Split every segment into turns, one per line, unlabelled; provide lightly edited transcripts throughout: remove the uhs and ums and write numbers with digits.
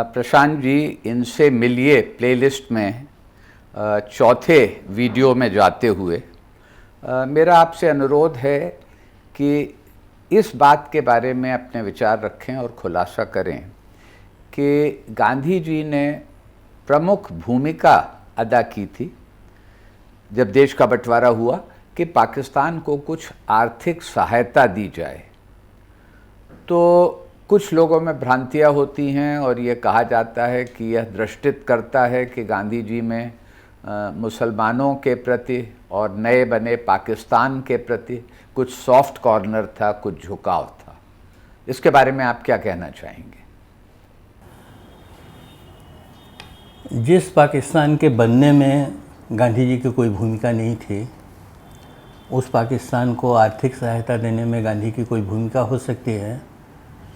प्रशांत जी, इनसे मिलिए प्लेलिस्ट में चौथे वीडियो में जाते हुए मेरा आपसे अनुरोध है कि इस बात के बारे में अपने विचार रखें और खुलासा करें कि गांधी जी ने प्रमुख भूमिका अदा की थी जब देश का बंटवारा हुआ कि पाकिस्तान को कुछ आर्थिक सहायता दी जाए। तो कुछ लोगों में भ्रांतियाँ होती हैं और ये कहा जाता है कि यह दृष्टित करता है कि गांधी जी में मुसलमानों के प्रति और नए बने पाकिस्तान के प्रति कुछ सॉफ्ट कॉर्नर था, कुछ झुकाव था। इसके बारे में आप क्या कहना चाहेंगे?
जिस पाकिस्तान के बनने में गांधी जी की कोई भूमिका नहीं थी, उस पाकिस्तान को आर्थिक सहायता देने में गांधी की कोई भूमिका हो सकती है,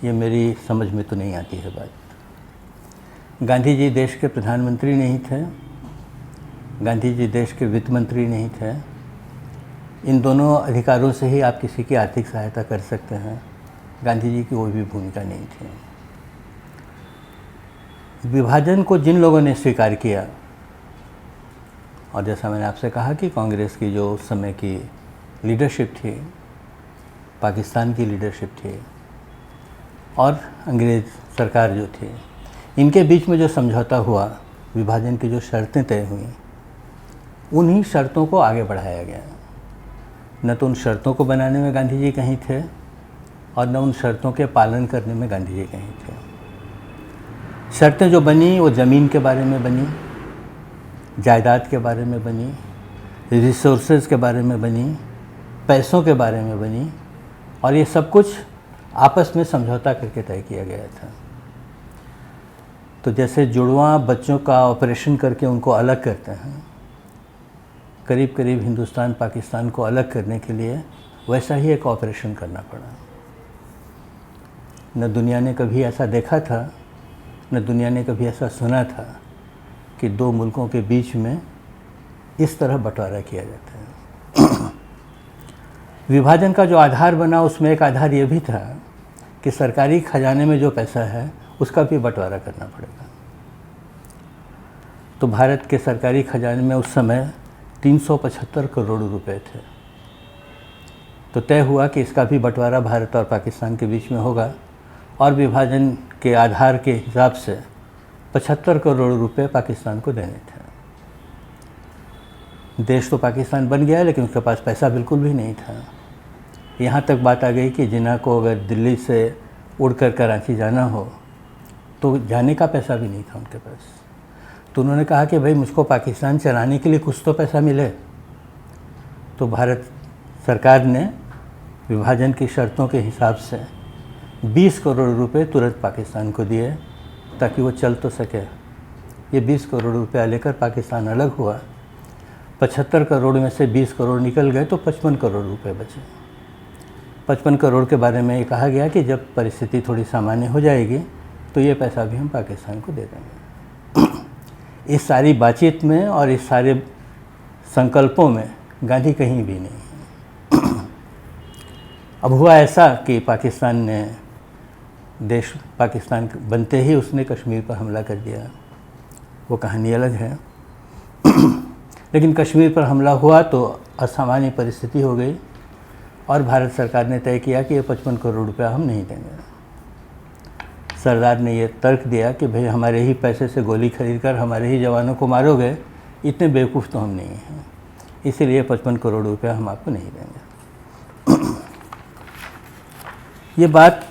ये मेरी समझ में तो नहीं आती है बात। गांधी जी देश के प्रधानमंत्री नहीं थे, गांधी जी देश के वित्त मंत्री नहीं थे। इन दोनों अधिकारों से ही आप किसी की आर्थिक सहायता कर सकते हैं। गांधी जी की कोई भी भूमिका नहीं थी। विभाजन को जिन लोगों ने स्वीकार किया, और जैसा मैंने आपसे कहा कि कांग्रेस की जो उस समय की लीडरशिप थी, पाकिस्तान की लीडरशिप थी, और अंग्रेज़ सरकार जो थी, इनके बीच में जो समझौता हुआ, विभाजन की जो शर्तें तय हुई, उन्हीं शर्तों को आगे बढ़ाया गया। न तो उन शर्तों को बनाने में गांधी जी कहीं थे और न उन शर्तों के पालन करने में गांधी जी कहीं थे। शर्तें जो बनी वो ज़मीन के बारे में बनी, जायदाद के बारे में बनी, रिसोर्सेज के बारे में बनी, पैसों के बारे में बनी, और ये सब कुछ आपस में समझौता करके तय किया गया था। तो जैसे जुड़वां बच्चों का ऑपरेशन करके उनको अलग करते हैं, करीब करीब हिंदुस्तान पाकिस्तान को अलग करने के लिए वैसा ही एक ऑपरेशन करना पड़ा। न दुनिया ने कभी ऐसा देखा था, न दुनिया ने कभी ऐसा सुना था कि दो मुल्कों के बीच में इस तरह बंटवारा किया जाता है। विभाजन का जो आधार बना, उसमें एक आधार ये भी था कि सरकारी खजाने में जो पैसा है उसका भी बंटवारा करना पड़ेगा। तो भारत के सरकारी खजाने में उस समय 375 करोड़ रुपए थे। तो तय हुआ कि इसका भी बंटवारा भारत और पाकिस्तान के बीच में होगा, और विभाजन के आधार के हिसाब से 75 करोड़ रुपए पाकिस्तान को देने थे। देश तो पाकिस्तान बन गया, लेकिन उसके पास पैसा बिल्कुल भी नहीं था। यहाँ तक बात आ गई कि जिन्ना को अगर दिल्ली से उड़कर कराची जाना हो तो जाने का पैसा भी नहीं था उनके पास। तो उन्होंने कहा कि भाई मुझको पाकिस्तान चलाने के लिए कुछ तो पैसा मिले। तो भारत सरकार ने विभाजन की शर्तों के हिसाब से 20 करोड़ रुपए तुरंत पाकिस्तान को दिए ताकि वो चल तो सके। ये 20 करोड़ रुपया लेकर पाकिस्तान अलग हुआ। 75 करोड़ में से 20 करोड़ निकल गए तो 55 करोड़ रुपए बचे। 55 करोड़ के बारे में ये कहा गया कि जब परिस्थिति थोड़ी सामान्य हो जाएगी तो ये पैसा भी हम पाकिस्तान को दे देंगे। इस सारी बातचीत में और इस सारे संकल्पों में गांधी कहीं भी नहीं। अब हुआ ऐसा कि पाकिस्तान ने पाकिस्तान बनते ही उसने कश्मीर पर हमला कर दिया। वो कहानी अलग है। लेकिन कश्मीर पर हमला हुआ तो असामान्य परिस्थिति हो गई और भारत सरकार ने तय किया कि ये 55 करोड़ रुपया हम नहीं देंगे। सरदार ने ये तर्क दिया कि भाई हमारे ही पैसे से गोली खरीद कर हमारे ही जवानों को मारोगे, इतने बेवकूफ़ तो हम नहीं हैं, इसीलिए 55 करोड़ रुपया हम आपको नहीं देंगे। ये बात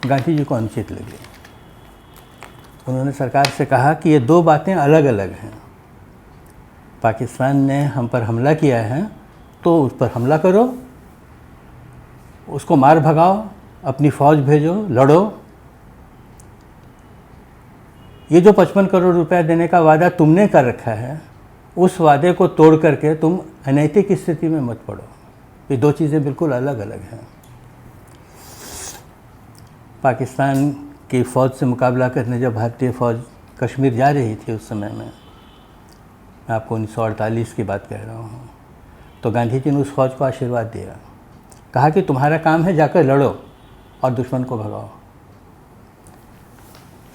गांधी जी को अनुचित लगी। उन्होंने सरकार से कहा कि ये दो बातें अलग अलग हैं। पाकिस्तान ने हम पर हमला किया है तो उस पर हमला करो, उसको मार भगाओ, अपनी फ़ौज भेजो, लड़ो। ये जो 55 करोड़ रुपया देने का वादा तुमने कर रखा है, उस वादे को तोड़ करके तुम अनैतिक स्थिति में मत पड़ो। ये दो चीज़ें बिल्कुल अलग अलग हैं। पाकिस्तान की फ़ौज से मुकाबला करने जब भारतीय फ़ौज कश्मीर जा रही थी उस समय में, मैं आपको 1948 की बात कह रहा हूँ, तो गांधी जी ने उस फ़ौज को आशीर्वाद दिया। कहा कि तुम्हारा काम है जाकर लड़ो और दुश्मन को भगाओ।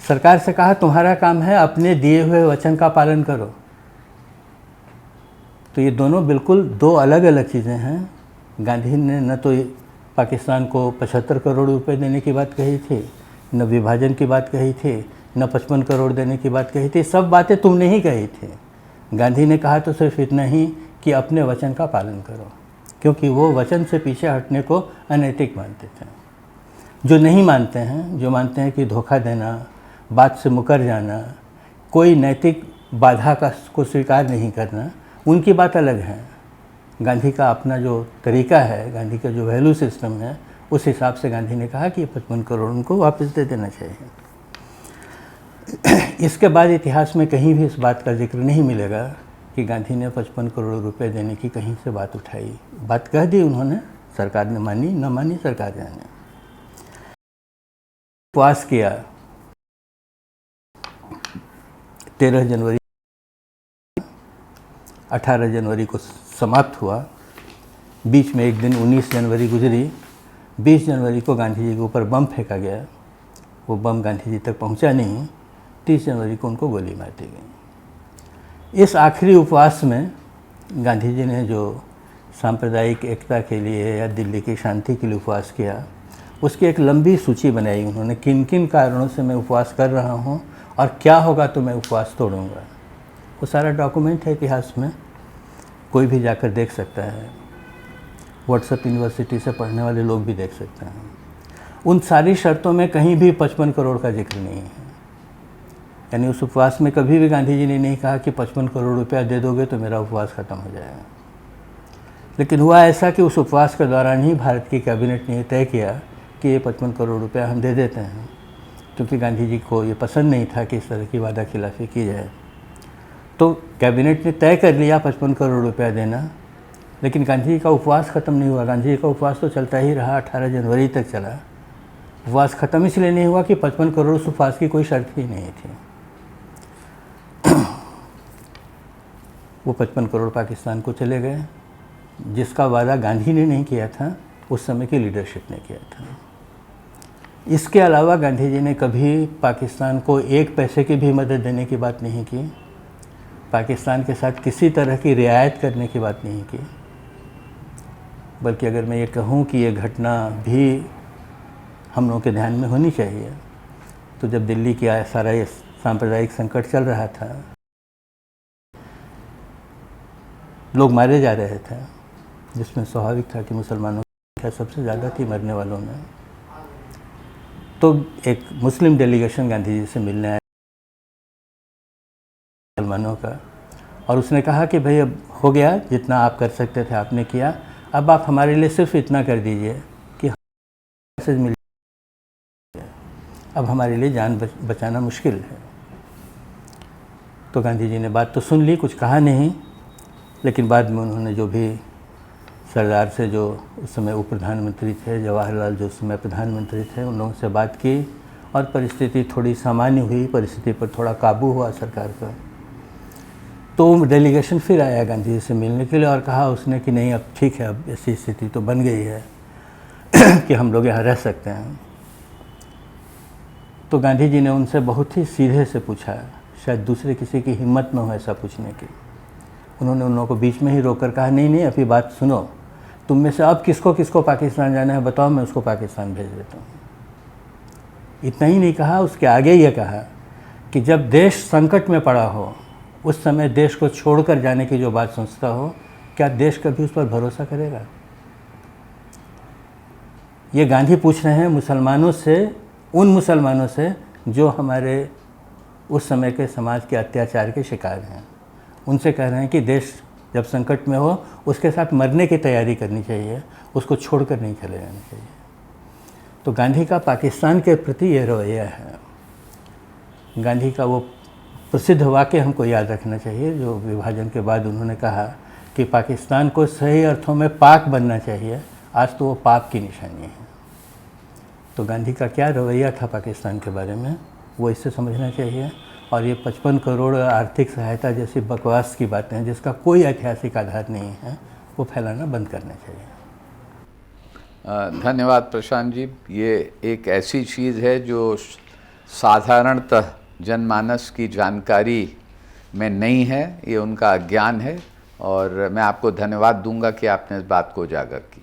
सरकार से कहा तुम्हारा काम है अपने दिए हुए वचन का पालन करो। तो ये दोनों बिल्कुल दो अलग अलग चीज़ें हैं। गांधी ने न तो पाकिस्तान को 75 करोड़ रुपए देने की बात कही थी, न विभाजन की बात कही थी, न 55 करोड़ देने की बात कही थी। सब बातें तुमने ही कही थी। गांधी ने कहा तो सिर्फ इतना ही कि अपने वचन का पालन करो, क्योंकि वो वचन से पीछे हटने को अनैतिक मानते थे। जो नहीं मानते हैं, जो मानते हैं कि धोखा देना, बात से मुकर जाना, कोई नैतिक बाधा को स्वीकार नहीं करना, उनकी बात अलग है। गांधी का अपना जो तरीका है, गांधी का जो वैल्यू सिस्टम है, उस हिसाब से गांधी ने कहा कि 55 करोड़ उनको वापस दे देना चाहिए। इसके बाद इतिहास में कहीं भी इस बात का जिक्र नहीं मिलेगा कि गांधी ने 55 करोड़ रुपए देने की कहीं से बात उठाई। बात कह दी उन्होंने, सरकार ने मानी, न मानी सरकार ने। उपवास किया 13 जनवरी, 18 जनवरी को समाप्त हुआ। बीच में एक दिन 19 जनवरी गुजरी। 20 जनवरी को गांधी जी के ऊपर बम फेंका गया। वो बम गांधी जी तक पहुंचा नहीं। 30 जनवरी को उनको गोली मार दी गई। इस आखिरी उपवास में गांधी जी ने जो सांप्रदायिक एकता के लिए या दिल्ली की शांति के लिए उपवास किया, उसकी एक लंबी सूची बनाई उन्होंने, किन किन कारणों से मैं उपवास कर रहा हूँ और क्या होगा तो मैं उपवास तोड़ूंगा। वो सारा डॉक्यूमेंट है इतिहास में, कोई भी जाकर देख सकता है। व्हाट्सएप यूनिवर्सिटी से पढ़ने वाले लोग भी देख सकते हैं। उन सारी शर्तों में कहीं भी 55 करोड़ का जिक्र नहीं है। यानी उस उपवास में कभी भी गांधी जी ने नहीं कहा कि 55 करोड़ रुपया दे दोगे तो मेरा उपवास ख़त्म हो जाएगा। लेकिन हुआ ऐसा कि उस उपवास के दौरान ही भारत की कैबिनेट ने तय किया कि ये 55 करोड़ रुपया हम दे देते हैं, क्योंकि गांधी जी को ये पसंद नहीं था कि इस तरह की वादा खिलाफी की जाए। तो कैबिनेट ने तय कर लिया 55 करोड़ रुपया देना, लेकिन गांधी जी का उपवास ख़त्म नहीं हुआ। गांधी जी का उपवास तो चलता ही रहा, 18 जनवरी तक चला। उपवास ख़त्म इसलिए नहीं हुआ कि 55 करोड़ उस उपवास की कोई शर्त ही नहीं थी। वो 55 करोड़ पाकिस्तान को चले गए, जिसका वादा गांधी ने नहीं किया था, उस समय की लीडरशिप ने किया था। इसके अलावा गांधी जी ने कभी पाकिस्तान को एक पैसे की भी मदद देने की बात नहीं की, पाकिस्तान के साथ किसी तरह की रियायत करने की बात नहीं की। बल्कि अगर मैं ये कहूँ कि ये घटना भी हम लोगों के ध्यान में होनी चाहिए, तो जब दिल्ली की सारा ये सांप्रदायिक संकट चल रहा था, लोग मारे जा रहे थे, जिसमें स्वाभाविक था कि मुसलमानों की संख्या सबसे ज़्यादा थी मरने वालों में। तो एक मुस्लिम डेलीगेशन गांधी जी से मिलने आया मुसलमानों का, और उसने कहा कि भाई अब हो गया, जितना आप कर सकते थे आपने किया, अब आप हमारे लिए सिर्फ इतना कर दीजिए कि मैसेज मिल, अब हमारे लिए जान बचाना मुश्किल है। तो गांधी जी ने बात तो सुन ली, कुछ कहा नहीं, लेकिन बाद में उन्होंने जो भी सरदार से, जो उस समय उप प्रधानमंत्री थे, जवाहरलाल जो उस समय प्रधानमंत्री थे, उन लोगों से बात की और परिस्थिति थोड़ी सामान्य हुई, परिस्थिति पर थोड़ा काबू हुआ सरकार का। तो डेलीगेशन फिर आया गांधी जी से मिलने के लिए और कहा उसने कि नहीं, अब ठीक है, अब ऐसी स्थिति तो बन गई है कि हम लोग यहाँ रह सकते हैं। तो गांधी जी ने उनसे बहुत ही सीधे से पूछा, शायद दूसरे किसी की हिम्मत न हो ऐसा पूछने की। उन्होंने उन लोगों को बीच में ही रोककर कहा, नहीं नहीं, अभी बात सुनो, तुम में से अब किसको किसको पाकिस्तान जाना है बताओ, मैं उसको पाकिस्तान भेज देता हूँ। इतना ही नहीं कहा, उसके आगे ये कहा कि जब देश संकट में पड़ा हो, उस समय देश को छोड़कर जाने की जो बात सोचता हो, क्या देश कभी उस पर भरोसा करेगा? ये गांधी पूछ रहे हैं मुसलमानों से, उन मुसलमानों से जो हमारे उस समय के समाज के अत्याचार के शिकार हैं। उनसे कह रहे हैं कि देश जब संकट में हो, उसके साथ मरने की तैयारी करनी चाहिए, उसको छोड़कर नहीं चले जाना चाहिए। तो गांधी का पाकिस्तान के प्रति ये रवैया है। गांधी का वो प्रसिद्ध वाक्य हमको याद रखना चाहिए, जो विभाजन के बाद उन्होंने कहा कि पाकिस्तान को सही अर्थों में पाक बनना चाहिए, आज तो वो पाप की निशानी है। तो गांधी का क्या रवैया था पाकिस्तान के बारे में, वो इससे समझना चाहिए। और ये 55 करोड़ आर्थिक सहायता जैसी बकवास की बातें हैं, जिसका कोई ऐतिहासिक आधार नहीं है, वो फैलाना बंद करना चाहिए।
धन्यवाद प्रशांत जी। ये एक ऐसी चीज़ है जो साधारणतः जनमानस की जानकारी में नहीं है, ये उनका अज्ञान है। और मैं आपको धन्यवाद दूंगा कि आपने इस बात को उजागर किया।